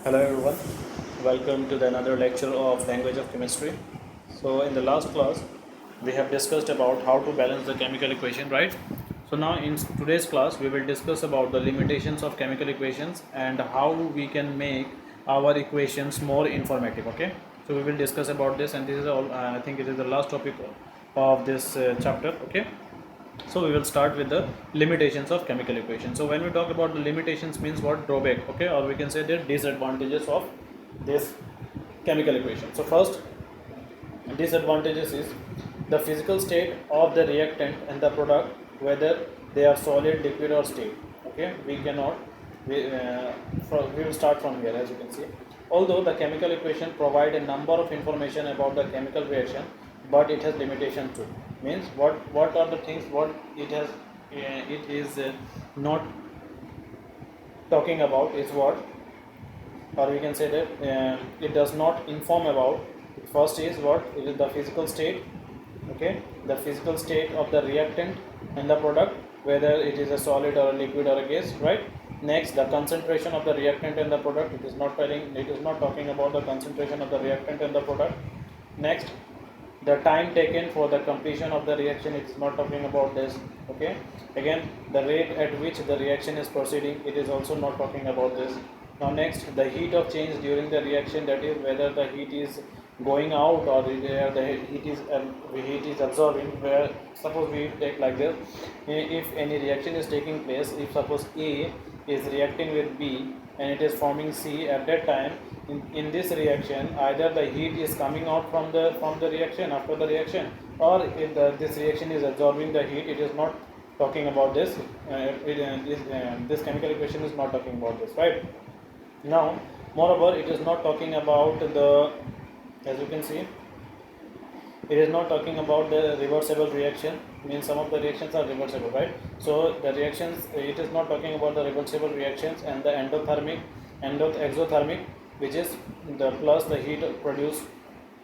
Hello everyone, welcome to the another lecture of language of chemistry. So in the last class we have discussed about how to balance the chemical equation, right? So now in today's class we will discuss about the limitations of chemical equations and how we can make our equations more informative, okay? So we will discuss about this, and this is all I think it is the last topic of this chapter, okay? So we will start with the limitations of chemical equation. So when we talk about the limitations, means what? Drawback, okay, or we can say the disadvantages of this chemical equation. So first disadvantages is the physical state of the reactant and the product, whether they are solid, liquid or state. Okay, we cannot we will start from here. As you can see, although the chemical equation provide a number of information about the chemical reaction, but it has limitation too. Means what are the things what it has it is not talking about is what, or we can say that it does not inform about. First is what? It is the physical state, okay, the physical state of the reactant and the product, whether it is a solid or a liquid or a gas, right? Next, the concentration of the reactant and the product. It is not talking about the concentration of the reactant and the product. Next, the time taken for the completion of the reaction, it is not talking about this, okay. Again, the rate at which the reaction is proceeding, it is also not talking about this. Now next, the heat of change during the reaction, that is whether the heat is going out or the heat is absorbing. Where suppose we take like this, if any reaction is taking place, if suppose A is reacting with B and it is forming C, at that time in this reaction either the heat is coming out from the reaction after the reaction, or if this reaction is absorbing the heat. It is not talking about this. This chemical equation is not talking about this, right? Now moreover, it is not talking about the, as you can see, it is not talking about the reversible reaction. Means some of the reactions are reversible, right? So the reactions, it is not talking about the reversible reactions and the endothermic, exothermic, which is the plus the heat produced.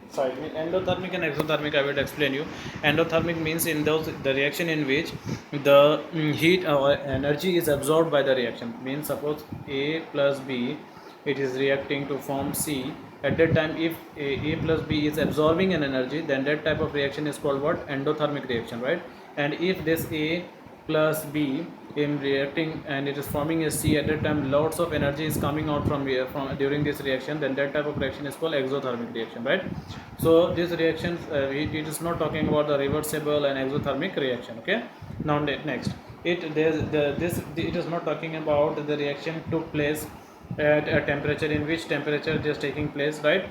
Sorry, endothermic and exothermic I will explain you. Endothermic means in those the reaction in which the heat or energy is absorbed by the reaction. Means suppose A plus B, it is reacting to form C. At that time, if A plus B is absorbing an energy, then that type of reaction is called what? Endothermic reaction, right? And if this A plus B in reacting and it is forming a C, at that time lots of energy is coming out from during this reaction, then that type of reaction is called exothermic reaction, right? So these reactions, it is not talking about the reversible and exothermic reaction, okay. Now next, it is not talking about the reaction took place at a temperature, in which temperature it is taking place, right?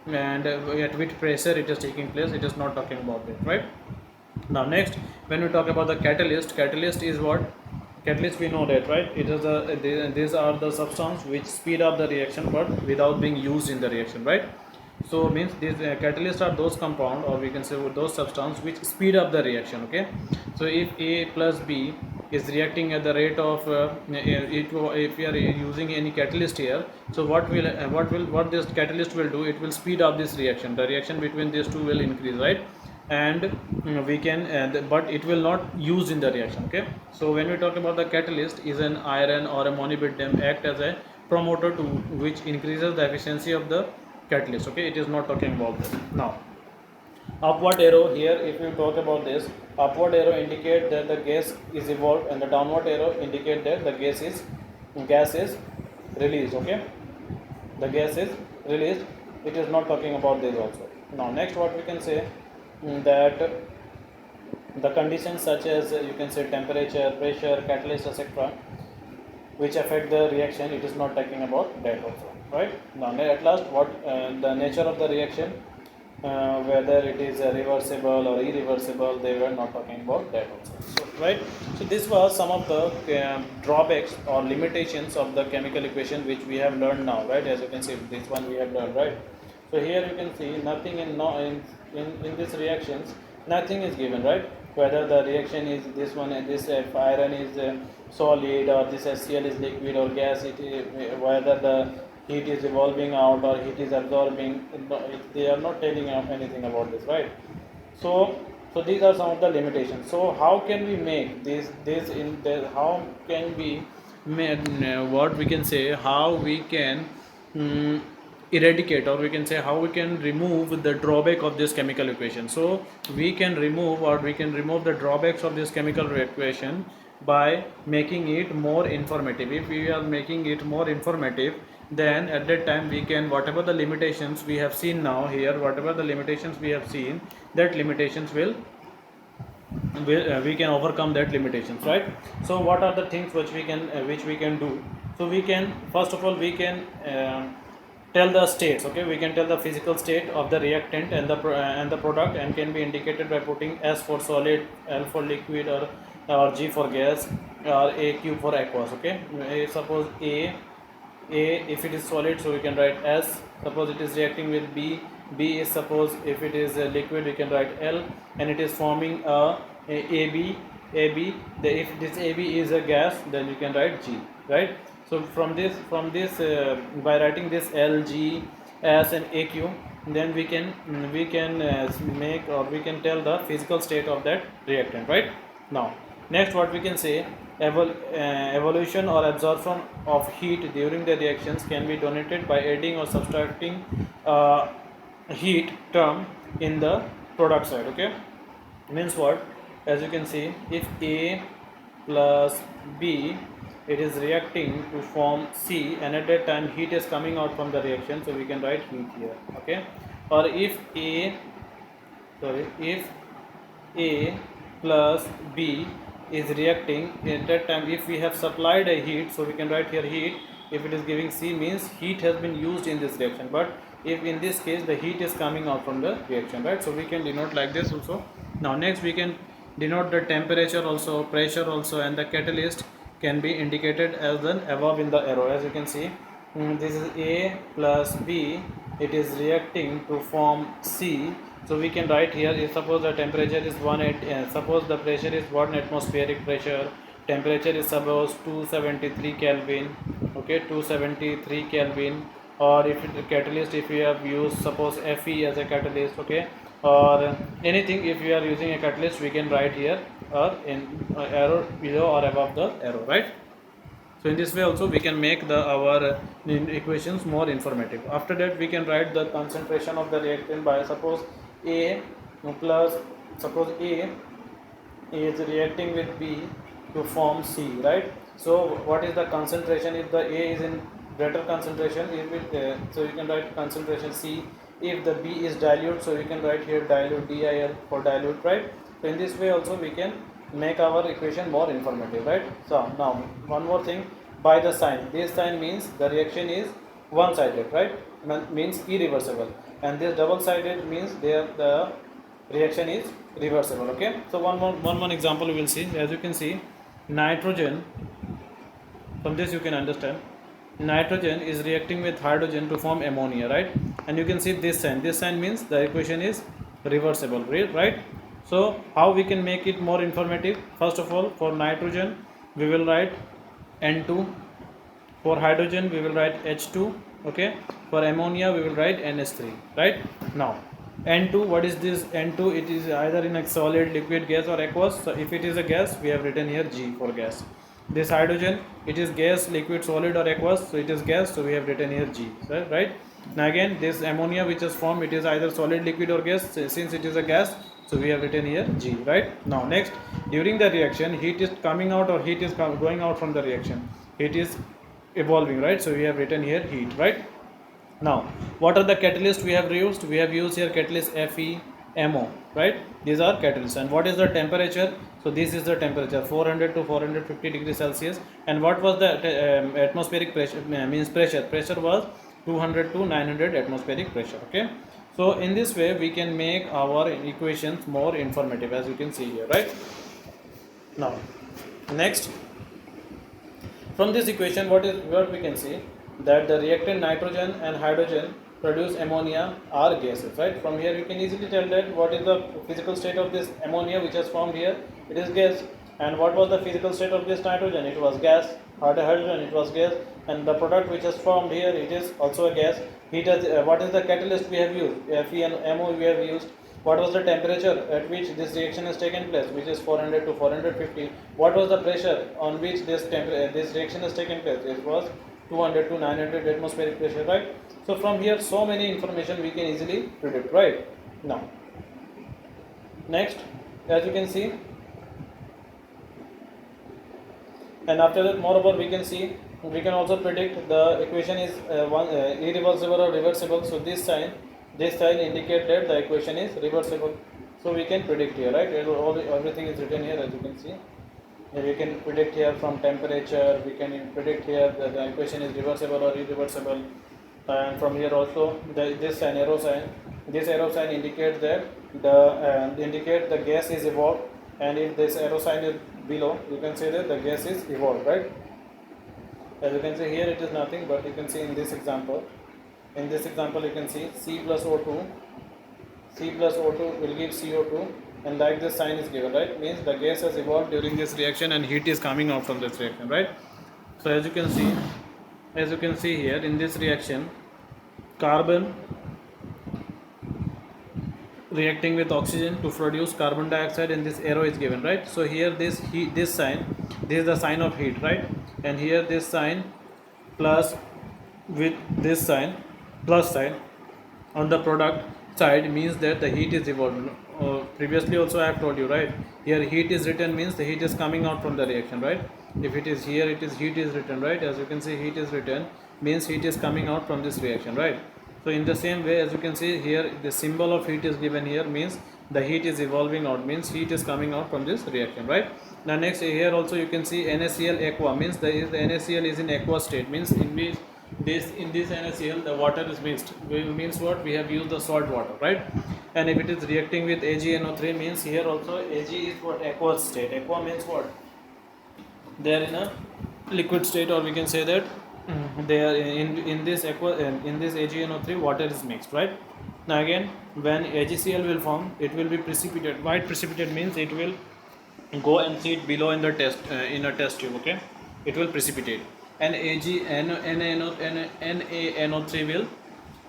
And at which pressure it is taking place. It is not talking about it, right? Now next, when we talk about the catalyst is what? Catalyst, we know that, right? It is these are the substance which speed up the reaction but without being used in the reaction, right? So means these catalysts are those compound, or we can say those substance which speed up the reaction, okay. So if A plus B is reacting at the rate of if we are using any catalyst here, so what this catalyst will do, it will speed up this reaction. The reaction between these two will increase, right? And we can but it will not use in the reaction, okay. So when we talk about the catalyst, is an iron or a molybdenum act as a promoter to which increases the efficiency of the catalyst, okay. It is not talking about this. Now upward arrow here, if you talk about this, upward arrow indicate that the gas is evolved and the downward arrow indicate that the gas is released, okay. The gas is released. It is not talking about this also. Now next, what we can say, that the conditions such as you can say temperature, pressure, catalyst, etc., which affect the reaction, it is not talking about that also, right? Now at last, what the nature of the reaction, whether it is reversible or irreversible, they were not talking about that also. So, right? So this was some of the drawbacks or limitations of the chemical equation which we have learned now, right? As you can see, this one we have learned, right? So here you can see nothing in these reactions, nothing is given, right? Whether the reaction is this one and this, if iron is solid or this HCl is liquid or gas, whether the heat is evolving out or heat is absorbing, they are not telling anything about this, right? So these are some of the limitations. So how can we make this in the, how can we what we can say, how we can mm, eradicate, or we can say how we can remove the drawback of this chemical equation. So we can remove the drawbacks of this chemical equation by making it more informative. If we are making it more informative, then at that time we can, whatever the limitations we have seen now here, whatever the limitations we have seen, that limitations will we can overcome that limitations, right? So what are the things which we can do? So we can, first of all, we can tell the states. Okay, we can tell the physical state of the reactant and the product, and can be indicated by putting S for solid, L for liquid, or G for gas, or AQ for aqueous. Okay, suppose A, if it is solid, so we can write S. Suppose it is reacting with B is, suppose if it is liquid, we can write L, and it is forming AB. If this AB is a gas, then you can write G, right? So from this by writing this L, G, S, and AQ, then we can make, or we can tell the physical state of that reactant, right? Now, next, what we can say, evolution or absorption of heat during the reactions can be denoted by adding or subtracting heat term in the product side. Okay, means what? As you can see, if A plus B, it is reacting to form C, and at that time heat is coming out from the reaction, so we can write heat here. Okay, or if A plus B is reacting, at that time if we have supplied a heat, so we can write here heat. If it is giving C, means heat has been used in this reaction, but if in this case the heat is coming out from the reaction, right? So we can denote like this also. Now next, we can denote the temperature also, pressure also, and the catalyst can be indicated as an above in the arrow. As you can see, this is A plus B, it is reacting to form C. So we can write here, if suppose the temperature is suppose the pressure is 1 atmospheric pressure, temperature is suppose 273 Kelvin. Okay, 273 Kelvin. Or if catalyst, if we have used suppose Fe as a catalyst, okay, or anything, if we are using a catalyst, we can write here, or in arrow below or above the arrow, right? So in this way also we can make our equations more informative. After that, we can write the concentration of the reactant by, suppose A plus, suppose A is reacting with B to form C, right? So what is the concentration? If the A is in greater concentration, if it, so you can write concentration C. If the B is dilute, so you can write here dilute, DIL for dilute, right? So in this way also we can make our equation more informative, right? So now one more thing, by the sign. This sign means the reaction is one-sided, right? Means irreversible, and this double-sided means the reaction is reversible. Okay, so one example we will see. As you can see, nitrogen, from this you can understand, nitrogen is reacting with hydrogen to form ammonia, right? And you can see this sign means the equation is reversible, right? So how we can make it more informative? First of all, for nitrogen we will write N2, for hydrogen we will write H2, okay, for ammonia we will write NH3, right? Now N2, what is this N2? It is either in a solid, liquid, gas, or aqueous. So if it is a gas, we have written here G for gas. This hydrogen, it is gas, liquid, solid, or aqueous, so it is gas, so we have written here G, right? Now again, this ammonia which is formed, it is either solid, liquid, or gas. Since it is a gas, so we have written here G, right? Now next, during the reaction, heat is coming out or heat is going out from the reaction. Heat is evolving, right? So we have written here heat, right? Now, what are the catalysts we have used? We have used here catalyst Fe, MO, right? These are catalysts. And what is the temperature? So this is the temperature, 400 to 450 degrees Celsius. And what was the atmospheric pressure? Means pressure. Pressure was 200 to 900 atmospheric pressure. Okay. So in this way, we can make our equations more informative, as you can see here, right? Now, next, from this equation, what we can see, that the reactant nitrogen and hydrogen produce ammonia are gases, right? From here you can easily tell that what is the physical state of this ammonia which has formed here. It is gas. And what was the physical state of this nitrogen? It was gas. Hydrogen, it was gas. And the product which has formed here, it is also a gas. Heat has, what is the catalyst we have used? Fe and MO we have used. What was the temperature at which this reaction has taken place, which is 400 to 450? What was the pressure on which this reaction has taken place? It was 200 to 900 atmospheric pressure, right? So from here so many information we can easily predict, right? Now next, as you can see, and after that moreover we can see, we can also predict the equation is irreversible or reversible. So this sign indicate that the equation is reversible, so we can predict here, right? Everything is written here, as you can see. We can predict here from temperature, we can predict here that the equation is reversible or irreversible, and from here also this arrow sign indicates that indicate the gas is evolved, and if this arrow sign is below, you can say that the gas is evolved, right? As you can see here, it is nothing, but you can see in this example you can see C plus O2 will give CO2, and like this sign is given, right? Means the gas has evolved during this reaction and heat is coming out from this reaction, right? So as you can see here, in this reaction, carbon reacting with oxygen to produce carbon dioxide, and this arrow is given, right? So here this sign, this is the sign of heat, right? And here this sign plus with this sign, plus sign on the product side means that the heat is evolved. Previously also I have told you, right? Here heat is written means the heat is coming out from the reaction, right? If it is here, it is heat is written, right? As you can see, heat is written means heat is coming out from this reaction, right? So in the same way, as you can see here, the symbol of heat is given here means the heat is evolving out, means heat is coming out from this reaction, right? Now next, here also you can see NaCl aqua means the NaCl is in aqua state, means in this NaCl the water is mixed. Means what? We have used the salt water, right? And if it is reacting with AgNO3 means here also Ag is what? Aqueous state. Aqua means what? They are in a liquid state, or we can say that they are in this AgNO3 water is mixed, right? Now again, when AgCl will form, it will be precipitate. White precipitate means it will go and sit below in the test in a test tube, okay? It will precipitate, and NaNO3 will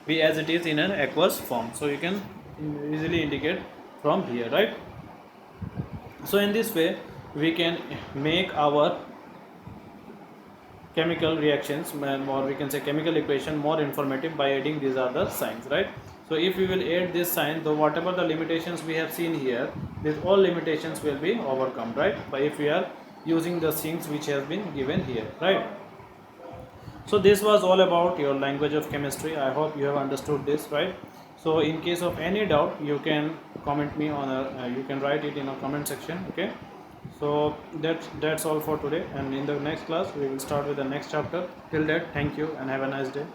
be as it is in an aqueous form. So you can easily indicate from here, right? So in this way we can make our chemical reactions, or we can say chemical equation, more informative by adding these other signs, right? So if we will add this sign, though whatever the limitations we have seen here, these all limitations will be overcome, right? But if we are using the things which have been given here, right? So this was all about your language of chemistry. I hope you have understood this, right? So in case of any doubt, you can comment me on you can write it in a comment section, okay? So that's all for today, and in the next class we will start with the next chapter. Till that, thank you and have a nice day.